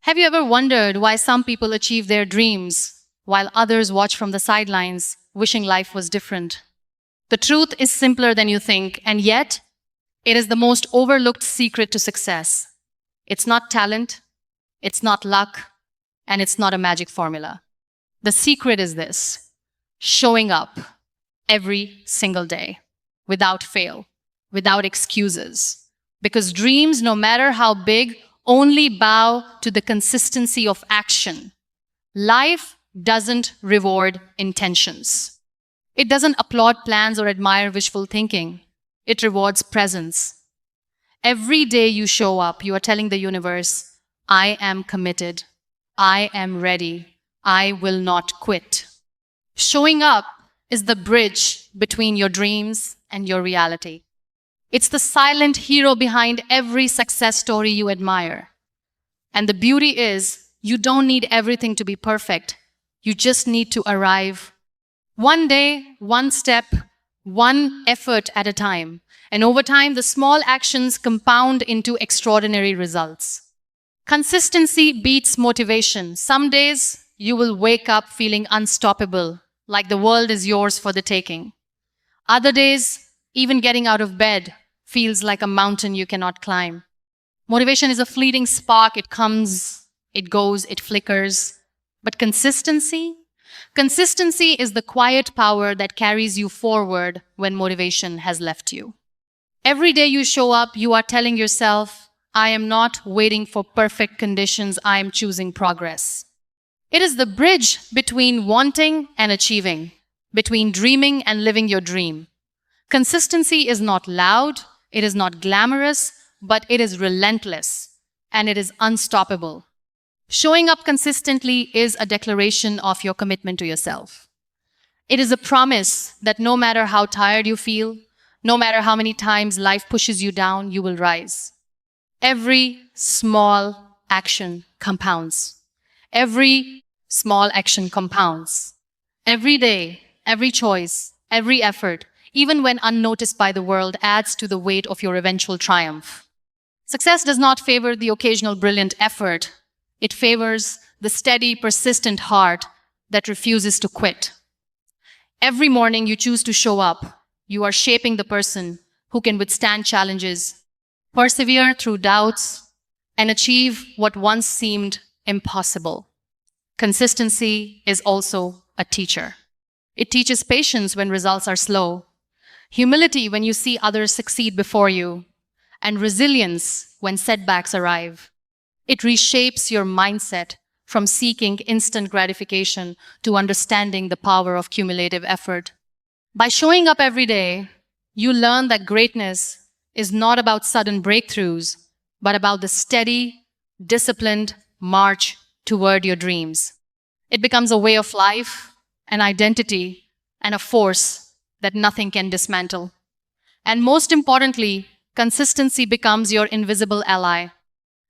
Have you ever wondered why some people achieve their dreams while others watch from the sidelines, wishing life was different? The truth is simpler than you think, and yet it is the most overlooked secret to success. It's not talent, it's not luck, and it's not a magic formula. The secret is this: showing up every single day, without fail, without excuses. Because dreams, no matter how big, only bow to the consistency of action. Life doesn't reward intentions. It doesn't applaud plans or admire wishful thinking. It rewards presence. Every day you show up, you are telling the universe, I am committed. I am ready. I will not quit. Showing up is the bridge between your dreams and your reality. It's the silent hero behind every success story you admire. And the beauty is, you don't need everything to be perfect. You just need to arrive. One day, one step, one effort at a time. And over time, the small actions compound into extraordinary results. Consistency beats motivation. Some days, you will wake up feeling unstoppable, like the world is yours for the taking. Other days, even getting out of bed feels like a mountain you cannot climb. Motivation is a fleeting spark. It comes, it goes, it flickers. But consistency is the quiet power that carries you forward when motivation has left you. Every day you show up, you are telling yourself, I am not waiting for perfect conditions, I am choosing progress. It is the bridge between wanting and achieving, between dreaming and living your dream. Consistency is not loud, it is not glamorous, but it is relentless, and it is unstoppable. Showing up consistently is a declaration of your commitment to yourself. It is a promise that no matter how tired you feel, no matter how many times life pushes you down, you will rise. Every small action compounds. Every small action compounds. Every day, every choice, every effort, even when unnoticed by the world, adds to the weight of your eventual triumph. Success does not favor the occasional brilliant effort. It favors the steady, persistent heart that refuses to quit. Every morning you choose to show up, you are shaping the person who can withstand challenges, persevere through doubts, and achieve what once seemed impossible. Consistency is also a teacher. It teaches patience when results are slow, humility when you see others succeed before you, and resilience when setbacks arrive. It reshapes your mindset from seeking instant gratification to understanding the power of cumulative effort. By showing up every day, you learn that greatness is not about sudden breakthroughs, but about the steady, disciplined march toward your dreams. It becomes a way of life, an identity, and a force that nothing can dismantle. And most importantly, consistency becomes your invisible ally.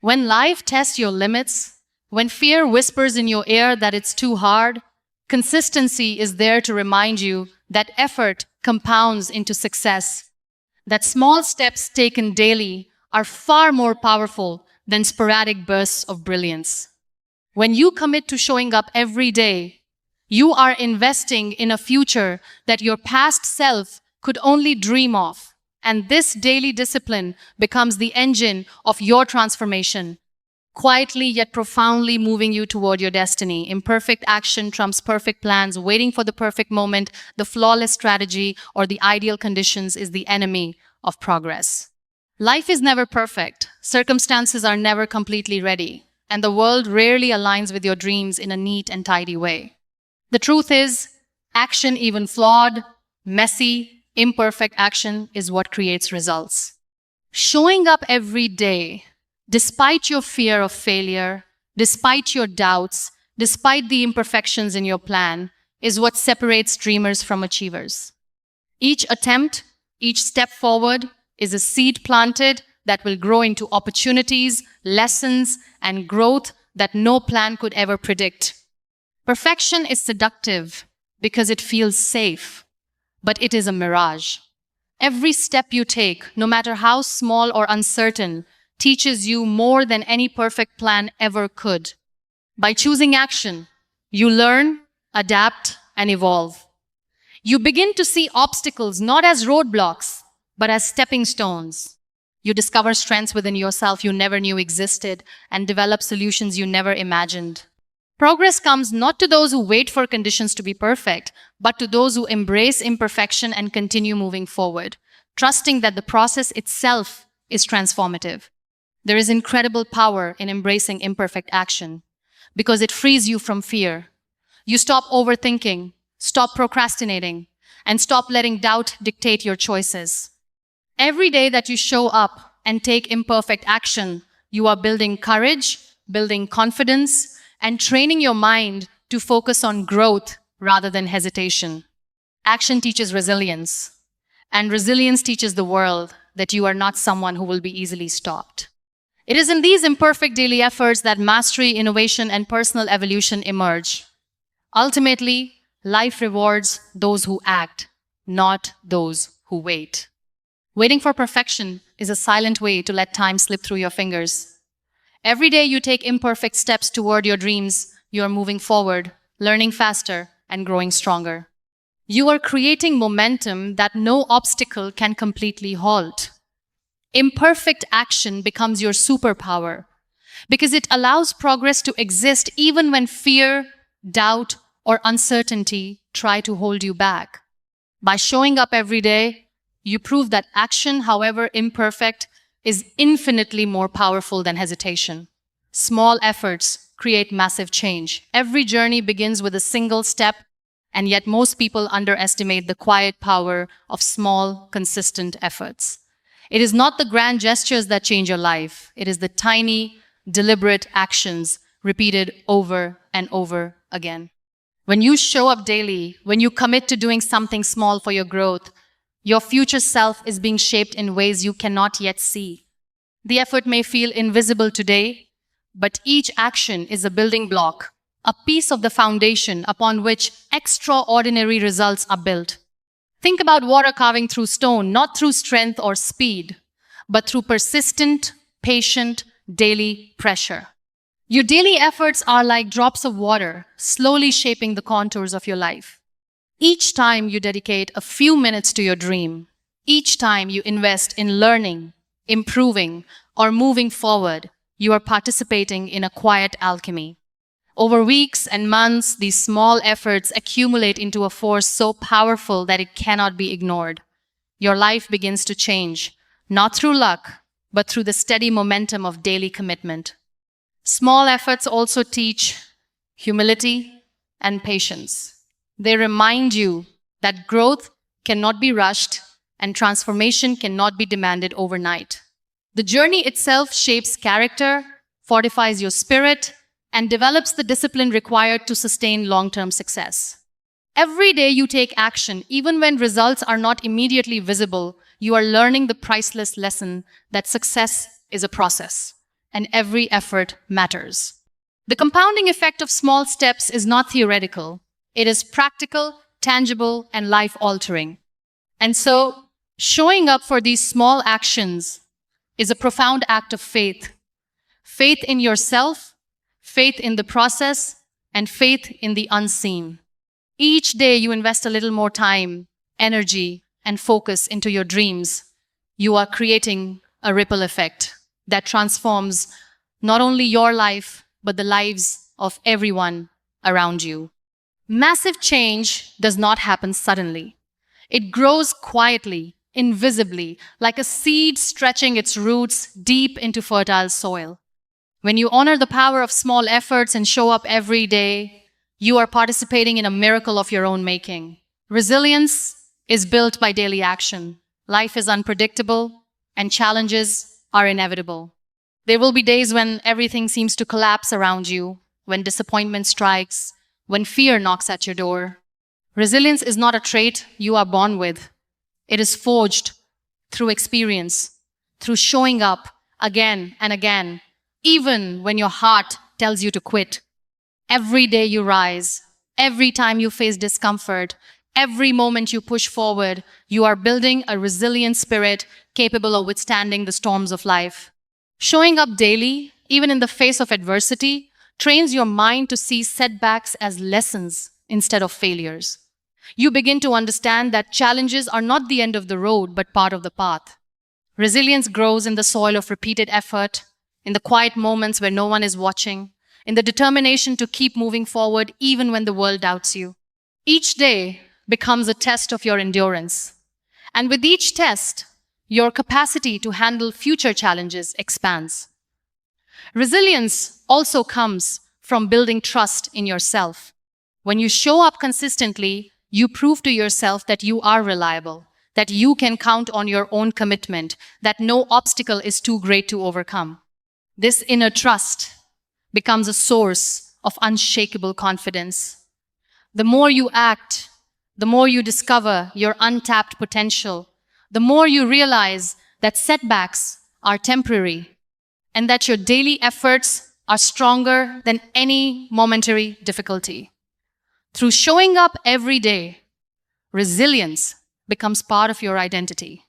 When life tests your limits, when fear whispers in your ear that it's too hard, consistency is there to remind you that effort compounds into success, that small steps taken daily are far more powerful than sporadic bursts of brilliance. When you commit to showing up every day, you are investing in a future that your past self could only dream of. And this daily discipline becomes the engine of your transformation, quietly yet profoundly moving you toward your destiny. Imperfect action trumps perfect plans. Waiting for the perfect moment, the flawless strategy, or the ideal conditions is the enemy of progress. Life is never perfect. Circumstances are never completely ready. And the world rarely aligns with your dreams in a neat and tidy way. The truth is, action, even flawed, messy, imperfect action, is what creates results. Showing up every day, despite your fear of failure, despite your doubts, despite the imperfections in your plan, is what separates dreamers from achievers. Each attempt, each step forward is a seed planted that will grow into opportunities, lessons, and growth that no plan could ever predict. Perfection is seductive because it feels safe, but it is a mirage. Every step you take, no matter how small or uncertain, teaches you more than any perfect plan ever could. By choosing action, you learn, adapt, and evolve. You begin to see obstacles not as roadblocks, but as stepping stones. You discover strengths within yourself you never knew existed and develop solutions you never imagined. Progress comes not to those who wait for conditions to be perfect, but to those who embrace imperfection and continue moving forward, trusting that the process itself is transformative. There is incredible power in embracing imperfect action because it frees you from fear. You stop overthinking, stop procrastinating, and stop letting doubt dictate your choices. Every day that you show up and take imperfect action, you are building courage, building confidence, and training your mind to focus on growth rather than hesitation. Action teaches resilience, and resilience teaches the world that you are not someone who will be easily stopped. It is in these imperfect daily efforts that mastery, innovation, and personal evolution emerge. Ultimately, life rewards those who act, not those who wait. Waiting for perfection is a silent way to let time slip through your fingers. Every day you take imperfect steps toward your dreams, you are moving forward, learning faster, and growing stronger. You are creating momentum that no obstacle can completely halt. Imperfect action becomes your superpower because it allows progress to exist even when fear, doubt, or uncertainty try to hold you back. By showing up every day, you prove that action, however imperfect, is infinitely more powerful than hesitation. Small efforts create massive change. Every journey begins with a single step, and yet most people underestimate the quiet power of small, consistent efforts. It is not the grand gestures that change your life. It is the tiny, deliberate actions repeated over and over again. When you show up daily, when you commit to doing something small for your growth, your future self is being shaped in ways you cannot yet see. The effort may feel invisible today, but each action is a building block, a piece of the foundation upon which extraordinary results are built. Think about water carving through stone, not through strength or speed, but through persistent, patient, daily pressure. Your daily efforts are like drops of water, slowly shaping the contours of your life. Each time you dedicate a few minutes to your dream, each time you invest in learning, improving, or moving forward, you are participating in a quiet alchemy. Over weeks and months, these small efforts accumulate into a force so powerful that it cannot be ignored. Your life begins to change, not through luck, but through the steady momentum of daily commitment. Small efforts also teach humility and patience. They remind you that growth cannot be rushed and transformation cannot be demanded overnight. The journey itself shapes character, fortifies your spirit, and develops the discipline required to sustain long-term success. Every day you take action, even when results are not immediately visible, you are learning the priceless lesson that success is a process, and every effort matters. The compounding effect of small steps is not theoretical. It is practical, tangible, and life-altering. And so, showing up for these small actions is a profound act of faith. Faith in yourself, faith in the process, and faith in the unseen. Each day you invest a little more time, energy, and focus into your dreams. You are creating a ripple effect that transforms not only your life, but the lives of everyone around you. Massive change does not happen suddenly. It grows quietly, invisibly, like a seed stretching its roots deep into fertile soil. When you honor the power of small efforts and show up every day, you are participating in a miracle of your own making. Resilience is built by daily action. Life is unpredictable, and challenges are inevitable. There will be days when everything seems to collapse around you, when disappointment strikes, when fear knocks at your door. Resilience is not a trait you are born with. It is forged through experience, through showing up again and again, even when your heart tells you to quit. Every day you rise, every time you face discomfort, every moment you push forward, you are building a resilient spirit capable of withstanding the storms of life. Showing up daily, even in the face of adversity, trains your mind to see setbacks as lessons instead of failures. You begin to understand that challenges are not the end of the road, but part of the path. Resilience grows in the soil of repeated effort, in the quiet moments where no one is watching, in the determination to keep moving forward even when the world doubts you. Each day becomes a test of your endurance. And with each test, your capacity to handle future challenges expands. Resilience also comes from building trust in yourself. When you show up consistently, you prove to yourself that you are reliable, that you can count on your own commitment, that no obstacle is too great to overcome. This inner trust becomes a source of unshakable confidence. The more you act, the more you discover your untapped potential, the more you realize that setbacks are temporary and that your daily efforts are stronger than any momentary difficulty. Through showing up every day, resilience becomes part of your identity.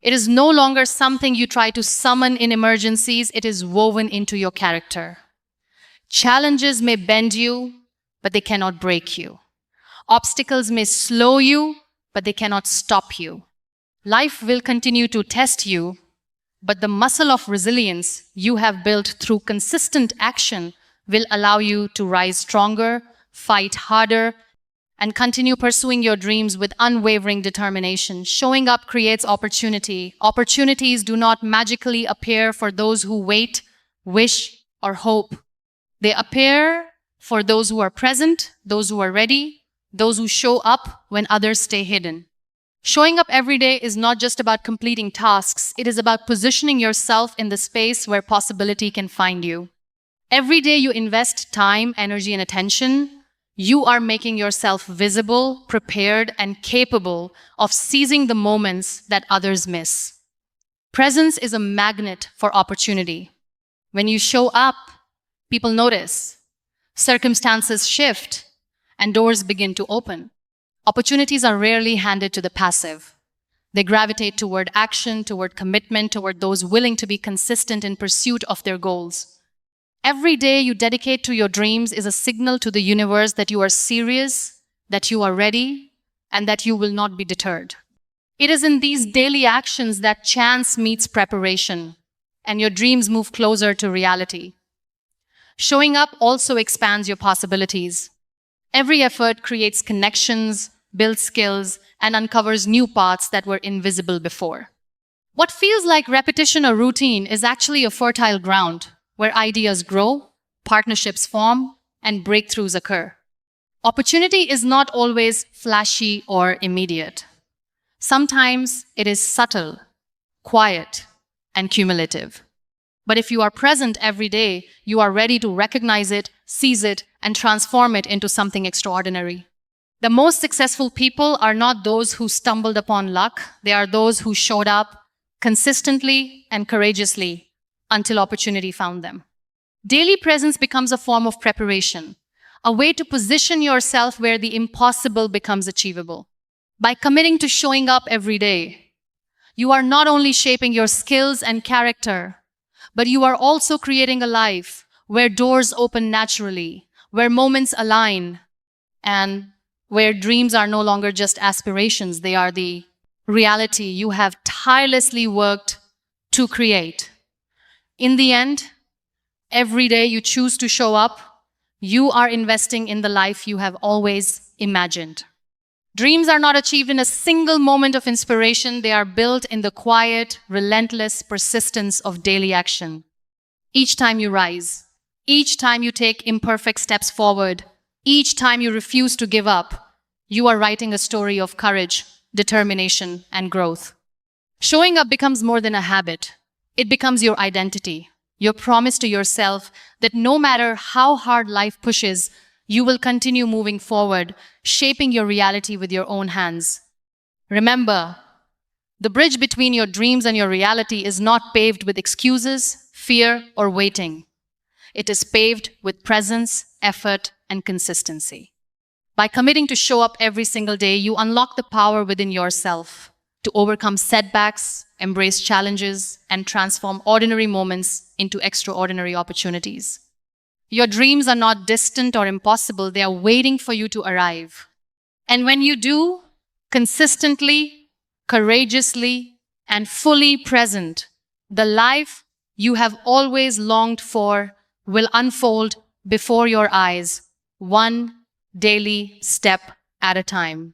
It is no longer something you try to summon in emergencies, it is woven into your character. Challenges may bend you, but they cannot break you. Obstacles may slow you, but they cannot stop you. Life will continue to test you, but the muscle of resilience you have built through consistent action will allow you to rise stronger, fight harder, and continue pursuing your dreams with unwavering determination. Showing up creates opportunity. Opportunities do not magically appear for those who wait, wish, or hope. They appear for those who are present, those who are ready, those who show up when others stay hidden. Showing up every day is not just about completing tasks, it is about positioning yourself in the space where possibility can find you. Every day you invest time, energy, and attention, you are making yourself visible, prepared, and capable of seizing the moments that others miss. Presence is a magnet for opportunity. When you show up, people notice, circumstances shift, and doors begin to open. Opportunities are rarely handed to the passive. They gravitate toward action, toward commitment, toward those willing to be consistent in pursuit of their goals. Every day you dedicate to your dreams is a signal to the universe that you are serious, that you are ready, and that you will not be deterred. It is in these daily actions that chance meets preparation, and your dreams move closer to reality. Showing up also expands your possibilities. Every effort creates connections, builds skills, and uncovers new paths that were invisible before. What feels like repetition or routine is actually a fertile ground where ideas grow, partnerships form, and breakthroughs occur. Opportunity is not always flashy or immediate. Sometimes it is subtle, quiet, and cumulative. But if you are present every day, you are ready to recognize it, seize it, and transform it into something extraordinary. The most successful people are not those who stumbled upon luck, they are those who showed up consistently and courageously until opportunity found them. Daily presence becomes a form of preparation, a way to position yourself where the impossible becomes achievable. By committing to showing up every day, you are not only shaping your skills and character, but you are also creating a life where doors open naturally, where moments align, and where dreams are no longer just aspirations, they are the reality you have tirelessly worked to create. In the end, every day you choose to show up, you are investing in the life you have always imagined. Dreams are not achieved in a single moment of inspiration, they are built in the quiet, relentless persistence of daily action. Each time you rise, each time you take imperfect steps forward, each time you refuse to give up, you are writing a story of courage, determination, and growth. Showing up becomes more than a habit. It becomes your identity, your promise to yourself that no matter how hard life pushes, you will continue moving forward, shaping your reality with your own hands. Remember, the bridge between your dreams and your reality is not paved with excuses, fear, or waiting. It is paved with presence, effort, and consistency. By committing to show up every single day, you unlock the power within yourself. to overcome setbacks, embrace challenges, and transform ordinary moments into extraordinary opportunities. Your dreams are not distant or impossible, they are waiting for you to arrive. And when you do, consistently, courageously, and fully present, the life you have always longed for will unfold before your eyes, one daily step at a time.